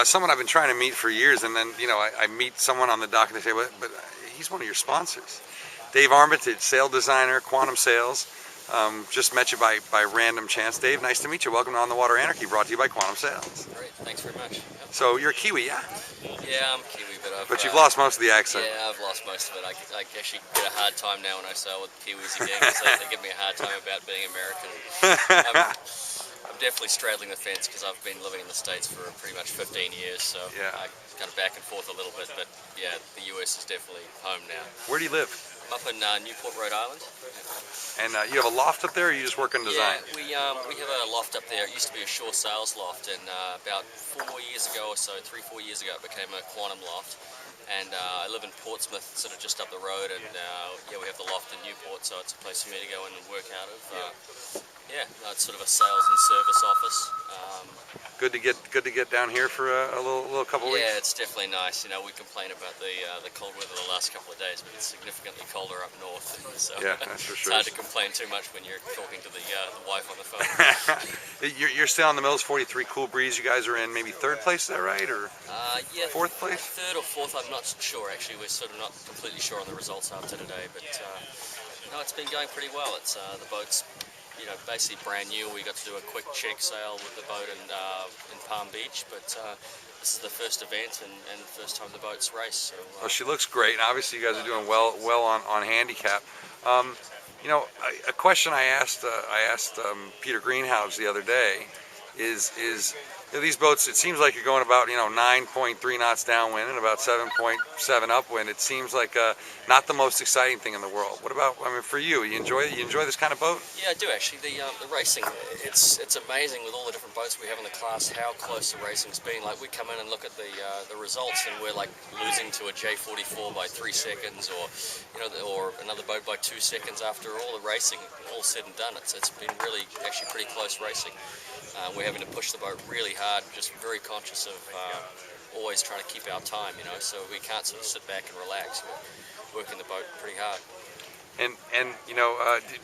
someone I've been trying to meet for years, and then I meet someone on the dock and they say, but he's one of your sponsors. Dave Armitage, sail designer, Quantum Sails. Just met you by random chance. Dave, nice to meet you. Welcome to On the Water Anarchy, brought to you by Quantum Sails. Great, thanks very much. Yep. So you're a Kiwi, yeah? Yeah, I'm Kiwi, but you've lost most of the accent. Yeah, I've lost most of it. I actually get a hard time now when I sail with Kiwis again, because they give me a hard time about being American. I'm definitely straddling the fence because I've been living in the States for pretty much 15 years, so yeah. I kind of back and forth a little bit, but yeah, the US is definitely home now. Where do you live? I'm up in Newport, Rhode Island. And you have a loft up there, or you just work on design? Yeah, we have a loft up there. It used to be a shore sails loft, and about 4 years ago or so, 3-4 years ago, it became a quantum loft. And I live in Portsmouth, sort of just up the road, and yeah, we have the loft in Newport, so it's a place for me to go in and work out of. Yeah, it's sort of a sales and service office. Good to get down here for a little couple weeks. Yeah, it's definitely nice. You know, we complain about the cold weather the last couple of days, but it's significantly colder up north. So yeah, that's for sure. It's hard to complain too much when you're talking to the wife on the phone. You're still on the Mills 43 Cool Breeze. You guys are in maybe third place, is that right, or yeah, fourth place? Third or fourth, I'm not sure. Actually, we're sort of not completely sure on the results after today, but no, it's been going pretty well. It's the boat's basically brand new. We got to do a quick check sail with the boat in Palm Beach, but this is the first event and the first time the boat's raced. So, well, she looks great, and obviously you guys are doing well on handicap. A question I asked Peter Greenhouse the other day is these boats, it seems like you're going about 9.3 knots downwind and about 7.7 upwind. It seems like not the most exciting thing in the world. What about, for you? You enjoy this kind of boat? Yeah, I do actually. The racing, it's amazing with all the different boats we have in the class how close the racing's been. Like, we come in and look at the results, and we're like losing to a J44 by 3 seconds, or another boat by 2 seconds after all the racing, all said and done. It's been really actually pretty close racing. We're having to push the boat really hard, just very conscious of always trying to keep our time, so we can't sort of sit back and relax. We're working the boat pretty hard. And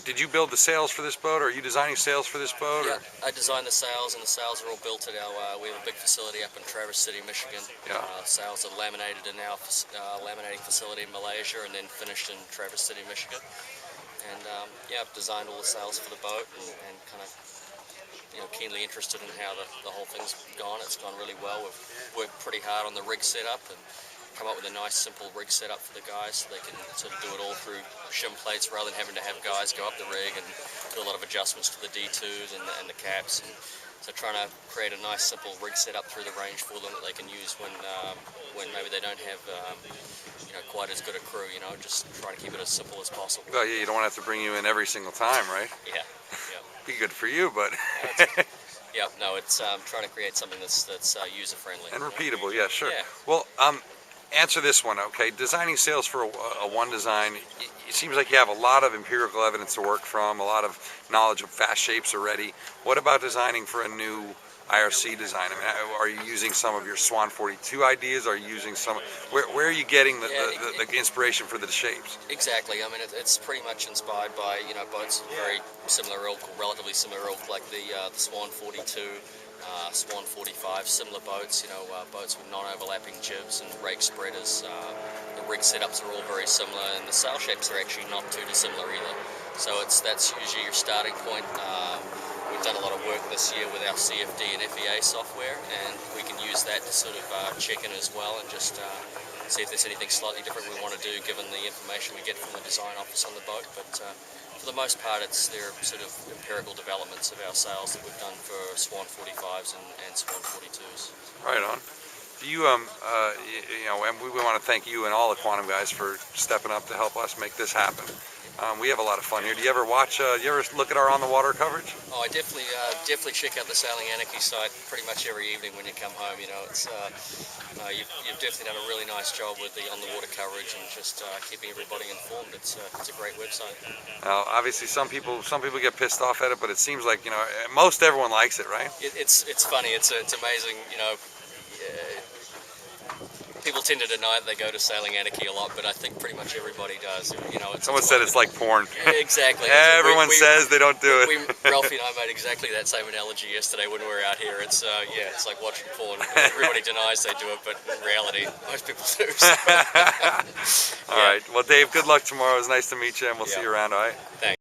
did you build the sails for this boat, or are you designing sails for this boat? Yeah, I designed the sails, and the sails are all built at our, we have a big facility up in Traverse City, Michigan. Yeah. Sails are laminated in our laminating facility in Malaysia, and then finished in Traverse City, Michigan. And yeah, I've designed all the sails for the boat, and kind of keenly interested in how the whole thing's gone. It's gone really well. We've worked pretty hard on the rig setup and come up with a nice simple rig setup for the guys, so they can sort of do it all through shim plates rather than having to have guys go up the rig and do a lot of adjustments to the D2s and the caps. And so trying to create a nice simple rig setup through the range for them that they can use when maybe they don't have quite as good a crew. Just try to keep it as simple as possible. Well, yeah, you don't want to have to bring you in every single time, right? Yeah. Be good for you, but yeah, no, it's trying to create something that's user friendly and repeatable. Yeah, sure. Yeah. Well, answer this one, okay? Designing sails for a one design, it seems like you have a lot of empirical evidence to work from, a lot of knowledge of fast shapes already. What about designing for a new IRC design? Are you using some of your Swan 42 ideas? Are you using some? Where are you getting the inspiration for the shapes? Exactly. It's pretty much inspired by boats very similar ilk, relatively similar ilk, like the Swan 42, Swan 45, similar boats. Boats with non-overlapping jibs and rake spreaders. The rig setups are all very similar, and the sail shapes are actually not too dissimilar either. So that's usually your starting point. We've done a lot of work this year with our CFD and FEA software, and we can use that to sort of check in as well and just see if there's anything slightly different we want to do given the information we get from the design office on the boat. But for the most part, they're sort of empirical developments of our sails that we've done for Swan 45s and Swan 42s. Right on. Do you, and we want to thank you and all the Quantum guys for stepping up to help us make this happen. We have a lot of fun here. Do you ever look at our On the Water coverage? Oh, I definitely check out the Sailing Anarchy site pretty much every evening when you come home. It's you've definitely done a really nice job with the On the Water coverage and just keeping everybody informed. It's a great website. Now, obviously, some people get pissed off at it, but it seems like most everyone likes it, right? It's funny. It's amazing. people tend to deny that they go to Sailing Anarchy a lot, but I think pretty much everybody does. You know, Someone said it's like porn. Exactly. Everyone says they don't do it. Ralphie and I made exactly that same analogy yesterday when we were out here. It's it's like watching porn. Everybody denies they do it, but in reality, most people do. So. All right. Well, Dave, good luck tomorrow. It was nice to meet you, and we'll see you around. All right. Thanks.